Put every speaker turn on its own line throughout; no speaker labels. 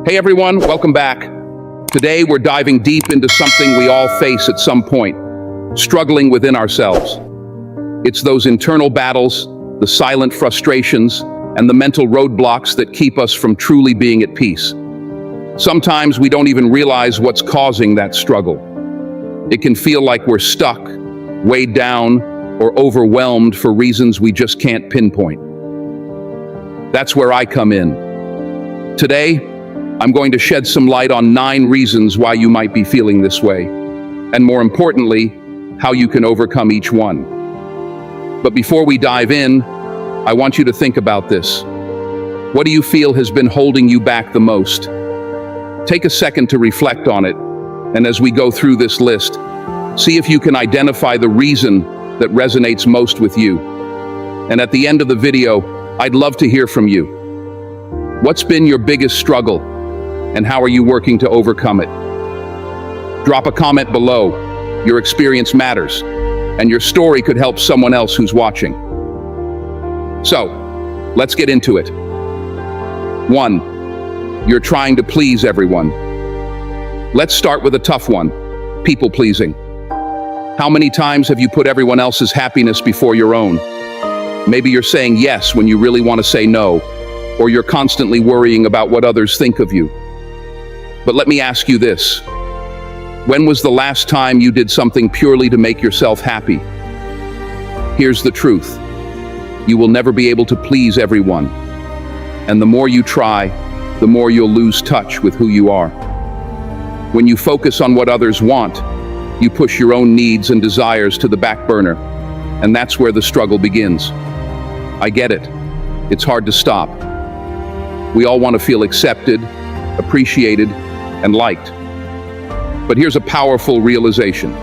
Hey everyone, welcome back. Today we're diving deep into something we all face at some point, struggling within ourselves. It's those internal battles, the silent frustrations, and the mental roadblocks that keep us from truly being at peace. Sometimes we don't even realize what's causing that struggle. It can feel like we're stuck, weighed down, or overwhelmed for reasons we just can't pinpoint. That's where I come in. Today, I'm going to shed some light on 9 reasons why you might be feeling this way, and more importantly, how you can overcome each one. But before we dive in, I want you to think about this. What do you feel has been holding you back the most? Take a second to reflect on it, and as we go through this list, see if you can identify the reason that resonates most with you. And at the end of the video, I'd love to hear from you. What's been your biggest struggle, and how are you working to overcome it? Drop a comment below. Your experience matters, and your story could help someone else who's watching. So, let's get into it. 1. You're trying to please everyone. Let's start with a tough one, people pleasing. How many times have you put everyone else's happiness before your own? Maybe you're saying yes when you really want to say no, or you're constantly worrying about what others think of you. But let me ask you this. When was the last time you did something purely to make yourself happy? Here's the truth. You will never be able to please everyone. And the more you try, the more you'll lose touch with who you are. When you focus on what others want, you push your own needs and desires to the back burner. And that's where the struggle begins. I get it. It's hard to stop. We all want to feel accepted, appreciated, and liked. But here's a powerful realization.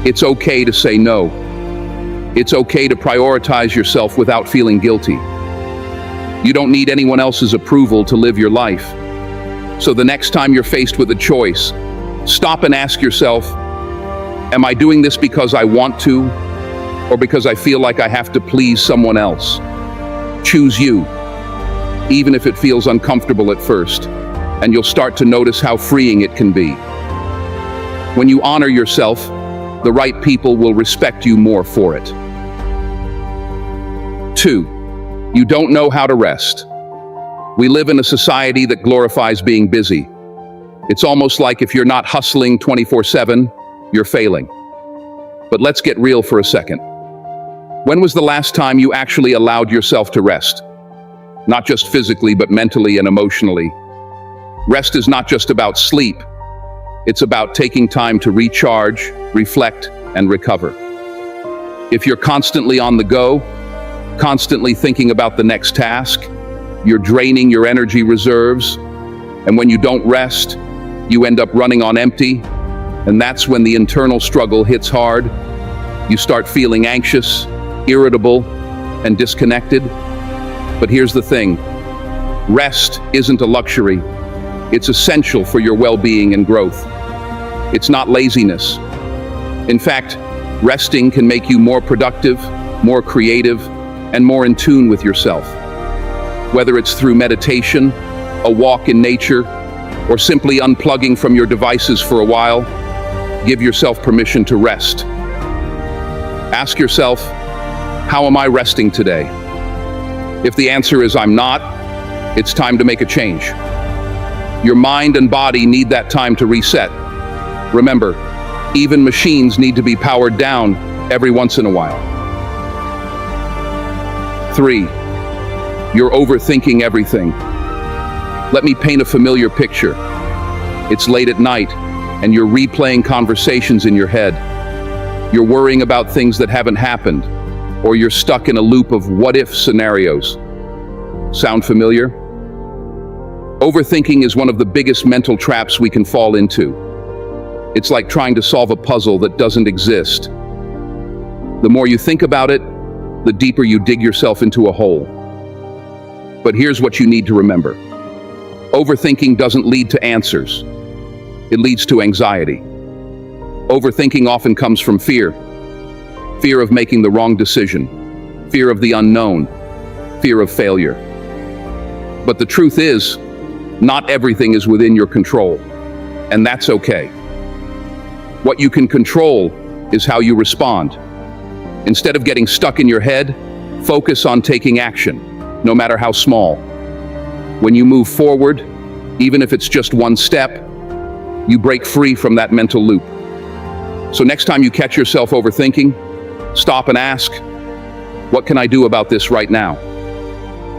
It's okay to say no. It's okay to prioritize yourself without feeling guilty. You don't need anyone else's approval to live your life. So the next time you're faced with a choice, stop and ask yourself, am I doing this because I want to, or because I feel like I have to please someone else? Choose you, even if it feels uncomfortable at first, and you'll start to notice how freeing it can be. When you honor yourself, the right people will respect you more for it. 2. You don't know how to rest. We live in a society that glorifies being busy. It's almost like if you're not hustling 24/7, you're failing. But let's get real for a second. When was the last time you actually allowed yourself to rest? Not just physically, but mentally and emotionally. Rest is not just about sleep. It's about taking time to recharge, reflect, and recover. If you're constantly on the go, constantly thinking about the next task, you're draining your energy reserves, and when you don't rest, you end up running on empty, and that's when the internal struggle hits hard. You start feeling anxious, irritable, and disconnected. But here's the thing. Rest isn't a luxury. It's essential for your well-being and growth. It's not laziness. In fact, resting can make you more productive, more creative, and more in tune with yourself. Whether it's through meditation, a walk in nature, or simply unplugging from your devices for a while, give yourself permission to rest. Ask yourself, how am I resting today? If the answer is I'm not, it's time to make a change. Your mind and body need that time to reset. Remember, even machines need to be powered down every once in a while. 3. You're overthinking everything. Let me paint a familiar picture. It's late at night, and you're replaying conversations in your head. You're worrying about things that haven't happened, or you're stuck in a loop of what-if scenarios. Sound familiar? Overthinking is one of the biggest mental traps we can fall into. It's like trying to solve a puzzle that doesn't exist. The more you think about it, the deeper you dig yourself into a hole. But here's what you need to remember. Overthinking doesn't lead to answers. It leads to anxiety. Overthinking often comes from fear. Fear of making the wrong decision. Fear of the unknown. Fear of failure. But the truth is, Not everything is within your control, and that's okay. What you can control is how you respond. Instead of getting stuck in your head, focus on taking action, no matter how small. When you move forward, even if it's just one step, you break free from that mental loop. So next time you catch yourself overthinking, stop and ask, what can I do about this right now?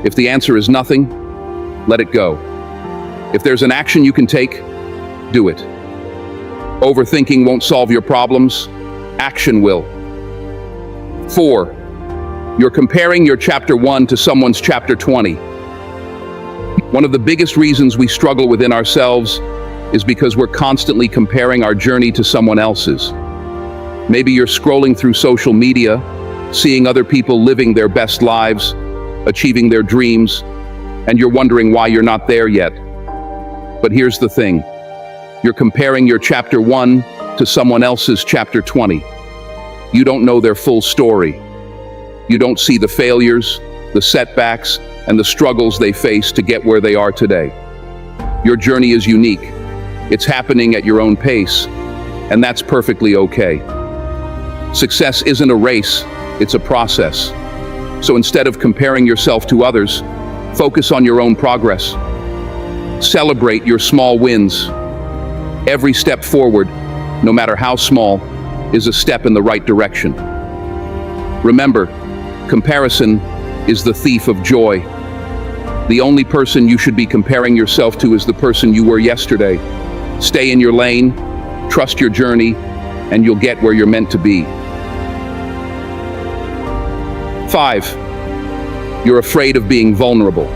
If the answer is nothing, let it go. If there's an action you can take, do it. Overthinking won't solve your problems, action will. 4. You're comparing your chapter 1 to someone's chapter 20. One of the biggest reasons we struggle within ourselves is because we're constantly comparing our journey to someone else's. Maybe you're scrolling through social media, seeing other people living their best lives, achieving their dreams, and you're wondering why you're not there yet. But here's the thing. You're comparing your chapter 1 to someone else's chapter 20. You don't know their full story. You don't see the failures, the setbacks, and the struggles they face to get where they are today. Your journey is unique. It's happening at your own pace, and that's perfectly okay. Success isn't a race, it's a process. So instead of comparing yourself to others, focus on your own progress. Celebrate your small wins. Every step forward, no matter how small, is a step in the right direction. Remember, comparison is the thief of joy. The only person you should be comparing yourself to is the person you were yesterday. Stay in your lane, trust your journey, and you'll get where you're meant to be. 5. You're afraid of being vulnerable.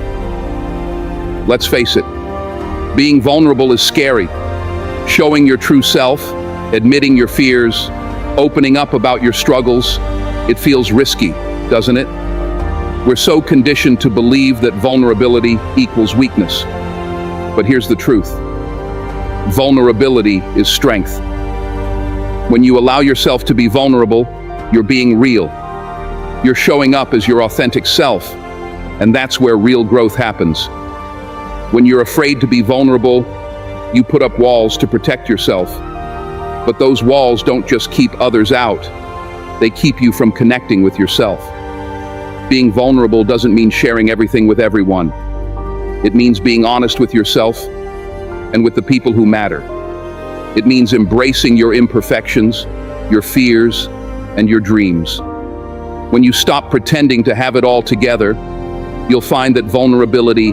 Let's face it, being vulnerable is scary. Showing your true self, admitting your fears, opening up about your struggles, it feels risky, doesn't it? We're so conditioned to believe that vulnerability equals weakness. But here's the truth. Vulnerability is strength. When you allow yourself to be vulnerable, you're being real. You're showing up as your authentic self, and that's where real growth happens. When you're afraid to be vulnerable, you put up walls to protect yourself. But those walls don't just keep others out, they keep you from connecting with yourself. Being vulnerable doesn't mean sharing everything with everyone. It means being honest with yourself and with the people who matter. It means embracing your imperfections, your fears, and your dreams. When you stop pretending to have it all together, you'll find that vulnerability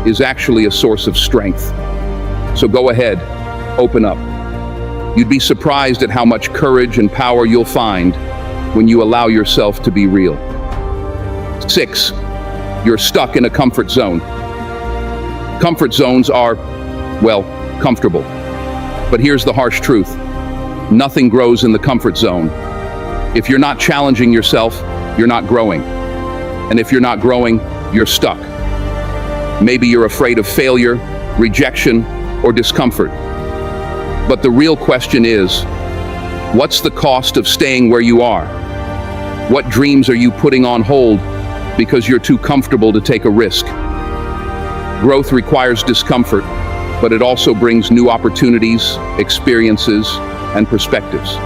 is actually a source of strength. So go ahead, open up. You'd be surprised at how much courage and power you'll find when you allow yourself to be real. 6. You're stuck in a comfort zone. Comfort zones are, well, comfortable. But here's the harsh truth. Nothing grows in the comfort zone. If you're not challenging yourself, you're not growing. And if you're not growing, you're stuck. Maybe you're afraid of failure, rejection, or discomfort. But the real question is, what's the cost of staying where you are? What dreams are you putting on hold because you're too comfortable to take a risk? Growth requires discomfort, but it also brings new opportunities, experiences, and perspectives.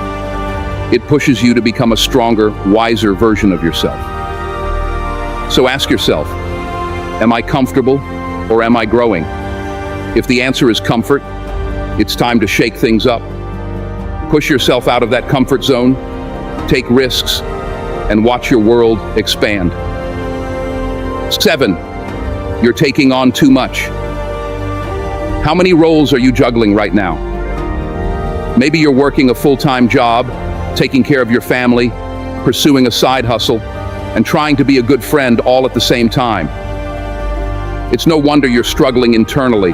It pushes you to become a stronger, wiser version of yourself. So ask yourself, am I comfortable or am I growing? If the answer is comfort, it's time to shake things up. Push yourself out of that comfort zone, take risks, and watch your world expand. 7. You're taking on too much. How many roles are you juggling right now? Maybe you're working a full-time job, taking care of your family, pursuing a side hustle, and trying to be a good friend all at the same time. It's no wonder you're struggling internally.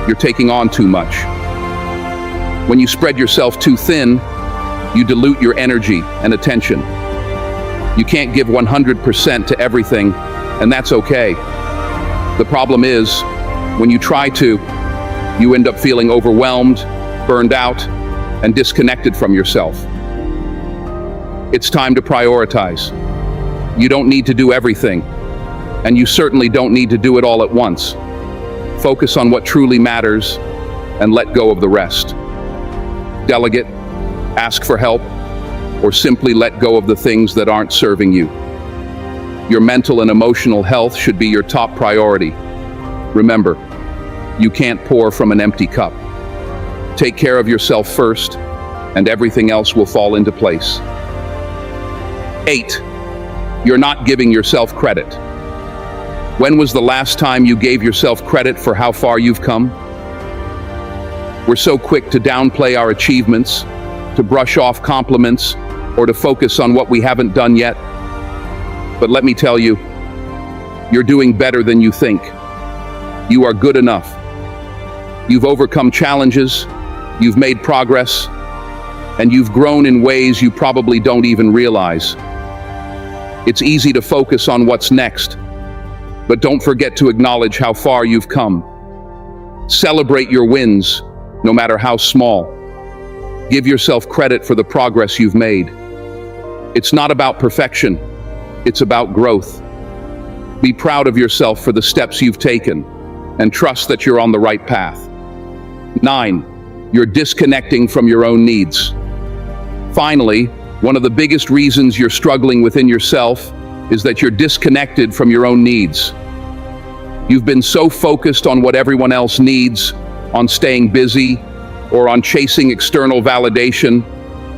You're taking on too much. When you spread yourself too thin, you dilute your energy and attention. You can't give 100% to everything, and that's okay. The problem is, when you try to, you end up feeling overwhelmed, burned out, and disconnected from yourself. It's time to prioritize. You don't need to do everything, and you certainly don't need to do it all at once. Focus on what truly matters and let go of the rest. Delegate, ask for help, or simply let go of the things that aren't serving you. Your mental and emotional health should be your top priority. Remember, you can't pour from an empty cup. Take care of yourself first, and everything else will fall into place. 8. You're not giving yourself credit. When was the last time you gave yourself credit for how far you've come? We're so quick to downplay our achievements, to brush off compliments, or to focus on what we haven't done yet. But let me tell you, you're doing better than you think. You are good enough. You've overcome challenges, you've made progress, and you've grown in ways you probably don't even realize. It's easy to focus on what's next, but don't forget to acknowledge how far you've come. Celebrate your wins, no matter how small. Give yourself credit for the progress you've made. It's not about perfection, it's about growth. Be proud of yourself for the steps you've taken, and trust that you're on the right path. 9. You're disconnecting from your own needs. Finally, one of the biggest reasons you're struggling within yourself is that you're disconnected from your own needs. You've been so focused on what everyone else needs, on staying busy, or on chasing external validation,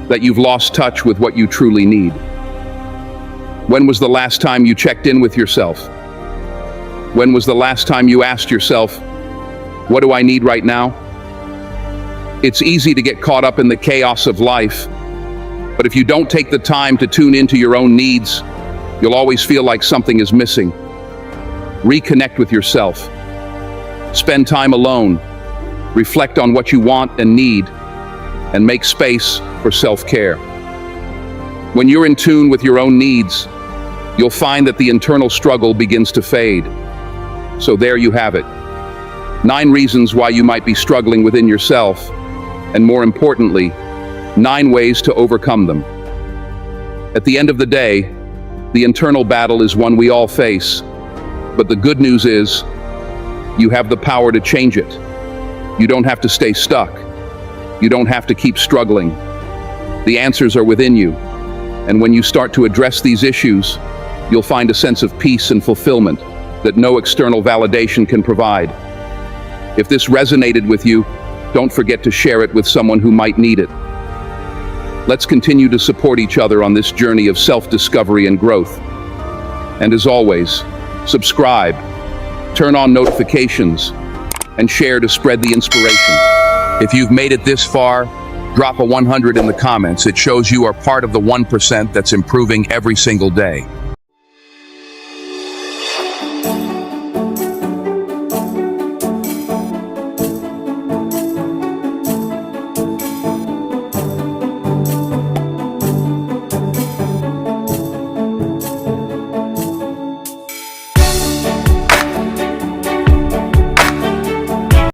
that you've lost touch with what you truly need. When was the last time you checked in with yourself? When was the last time you asked yourself, what do I need right now? It's easy to get caught up in the chaos of life, but if you don't take the time to tune into your own needs, you'll always feel like something is missing. Reconnect with yourself. Spend time alone. Reflect on what you want and need, and make space for self-care. When you're in tune with your own needs, you'll find that the internal struggle begins to fade. So there you have it. 9 reasons why you might be struggling within yourself, and more importantly, 9 ways to overcome them. At the end of the day, the internal battle is one we all face, but the good news is, you have the power to change it. You don't have to stay stuck. You don't have to keep struggling. The answers are within you, and when you start to address these issues, you'll find a sense of peace and fulfillment that no external validation can provide. If this resonated with you, don't forget to share it with someone who might need it. Let's continue to support each other on this journey of self-discovery and growth. And as always, subscribe, turn on notifications, and share to spread the inspiration. If you've made it this far, drop a 100 in the comments. It shows you are part of the 1% that's improving every single day.